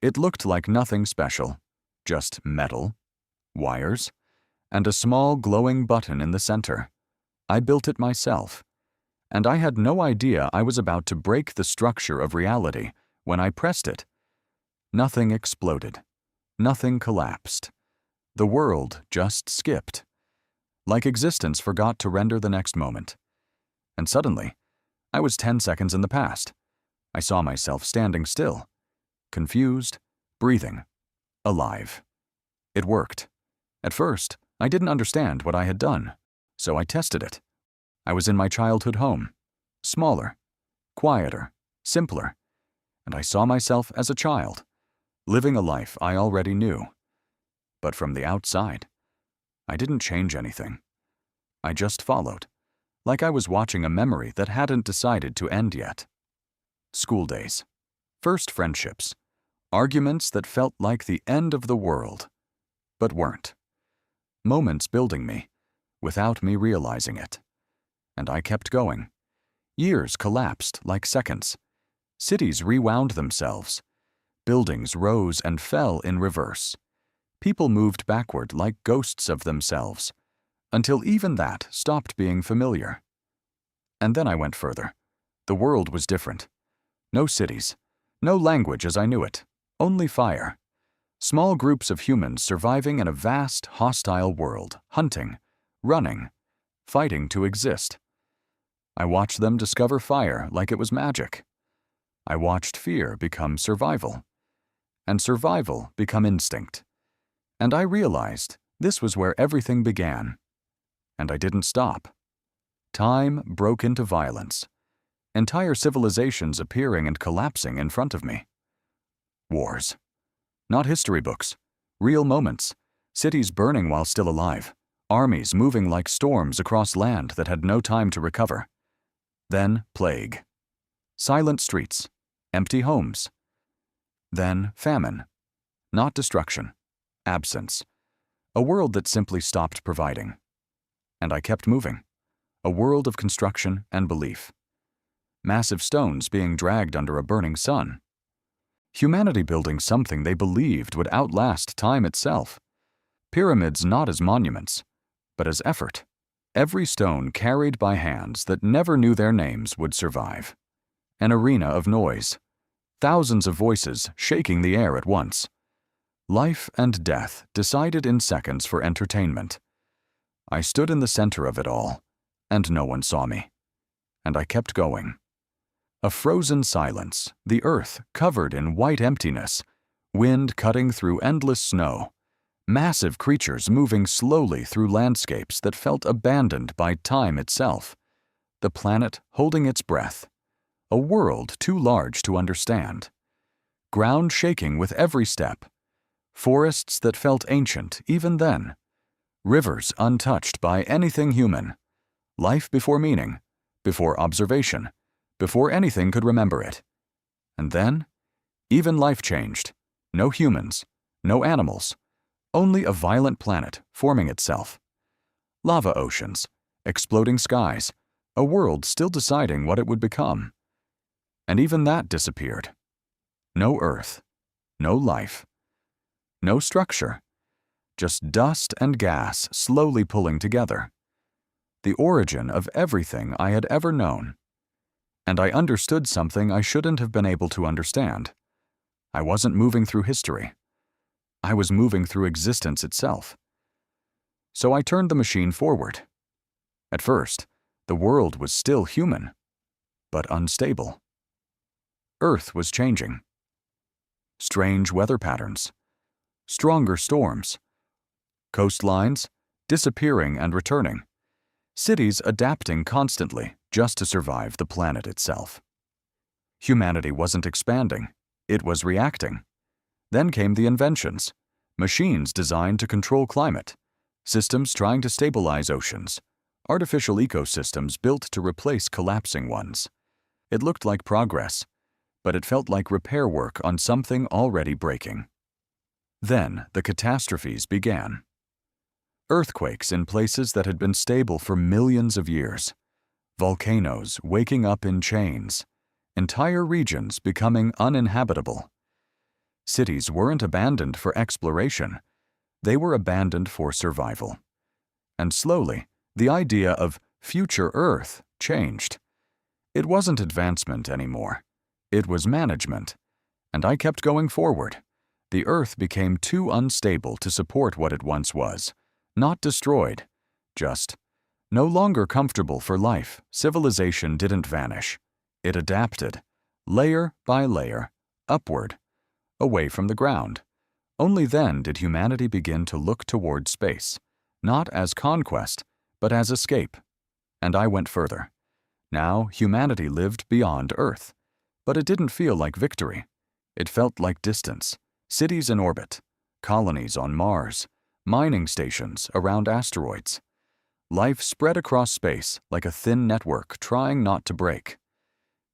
It looked like nothing special, just metal, wires, and a small glowing button in the center. I built it myself, and I had no idea I was about to break the structure of reality when I pressed it. Nothing exploded. Nothing collapsed. The world just skipped, like existence forgot to render the next moment. And suddenly, I was 10 seconds in the past. I saw myself standing still, confused, breathing, alive. It worked. At first, I didn't understand what I had done, so I tested it. I was in my childhood home, smaller, quieter, simpler, and I saw myself as a child, living a life I already knew. But from the outside, I didn't change anything. I just followed, like I was watching a memory that hadn't decided to end yet. School days, first friendships, arguments that felt like the end of the world, but weren't. Moments building me, without me realizing it. And I kept going. Years collapsed like seconds. Cities rewound themselves. Buildings rose and fell in reverse. People moved backward like ghosts of themselves, until even that stopped being familiar. And then I went further. The world was different. No cities, no language as I knew it, only fire. Small groups of humans surviving in a vast, hostile world, hunting, running, fighting to exist. I watched them discover fire like it was magic. I watched fear become survival, and survival become instinct. And I realized this was where everything began. And I didn't stop. Time broke into violence. Entire civilizations appearing and collapsing in front of me. Wars. Not history books. Real moments. Cities burning while still alive. Armies moving like storms across land that had no time to recover. Then plague. Silent streets. Empty homes. Then famine. Not destruction. Absence. A world that simply stopped providing. And I kept moving. A world of construction and belief. Massive stones being dragged under a burning sun. Humanity building something they believed would outlast time itself. Pyramids not as monuments, but as effort. Every stone carried by hands that never knew their names would survive. An arena of noise. Thousands of voices shaking the air at once. Life and death decided in seconds for entertainment. I stood in the center of it all, and no one saw me. And I kept going. A frozen silence, the earth covered in white emptiness, wind cutting through endless snow, massive creatures moving slowly through landscapes that felt abandoned by time itself, the planet holding its breath, a world too large to understand, ground shaking with every step, forests that felt ancient even then, rivers untouched by anything human, life before meaning, before observation, before anything could remember it. And then, even life changed. No humans, no animals, only a violent planet forming itself. Lava oceans, exploding skies, a world still deciding what it would become. And even that disappeared. No earth, no life, no structure, just dust and gas slowly pulling together. The origin of everything I had ever known. And I understood something I shouldn't have been able to understand. I wasn't moving through history. I was moving through existence itself. So I turned the machine forward. At first, the world was still human, but unstable. Earth was changing. Strange weather patterns. Stronger storms. Coastlines disappearing and returning. Cities adapting constantly just to survive the planet itself. Humanity wasn't expanding, it was reacting. Then came the inventions, machines designed to control climate, systems trying to stabilize oceans, artificial ecosystems built to replace collapsing ones. It looked like progress, but it felt like repair work on something already breaking. Then the catastrophes began. Earthquakes in places that had been stable for millions of years. Volcanoes waking up in chains. Entire regions becoming uninhabitable. Cities weren't abandoned for exploration. They were abandoned for survival. And slowly, the idea of future Earth changed. It wasn't advancement anymore. It was management. And I kept going forward. The Earth became too unstable to support what it once was. Not destroyed, just no longer comfortable for life. Civilization didn't vanish. It adapted, layer by layer, upward, away from the ground. Only then did humanity begin to look toward space, not as conquest, but as escape. And I went further. Now humanity lived beyond Earth. But it didn't feel like victory. It felt like distance. Cities in orbit, colonies on Mars, mining stations around asteroids. Life spread across space like a thin network trying not to break.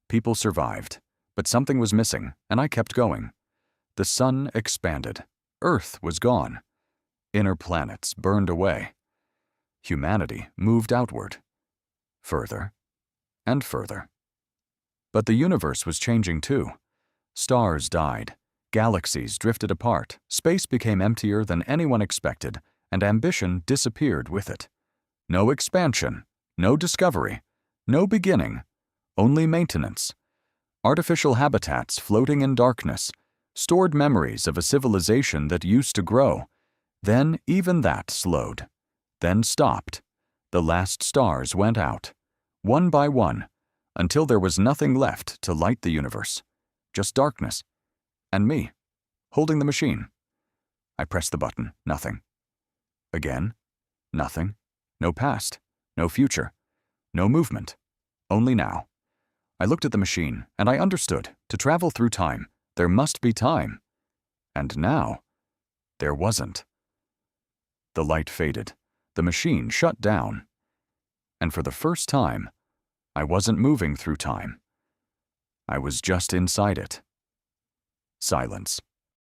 People survived, but something was missing, and I kept going. The sun expanded. Earth was gone. Inner planets burned away. Humanity moved outward, further and further. But the universe was changing too. Stars died. Galaxies drifted apart, space became emptier than anyone expected, and ambition disappeared with it. No expansion, no discovery, no beginning, only maintenance. Artificial habitats floating in darkness, stored memories of a civilization that used to grow. Then even that slowed, then stopped. The last stars went out, one by one, until there was nothing left to light the universe, just darkness. And me, holding the machine. I pressed the button, nothing. Again, nothing. No past, no future, no movement, only now. I looked at the machine, and I understood, to travel through time, there must be time. And now, there wasn't. The light faded, the machine shut down. And for the first time, I wasn't moving through time. I was just inside it. Silence.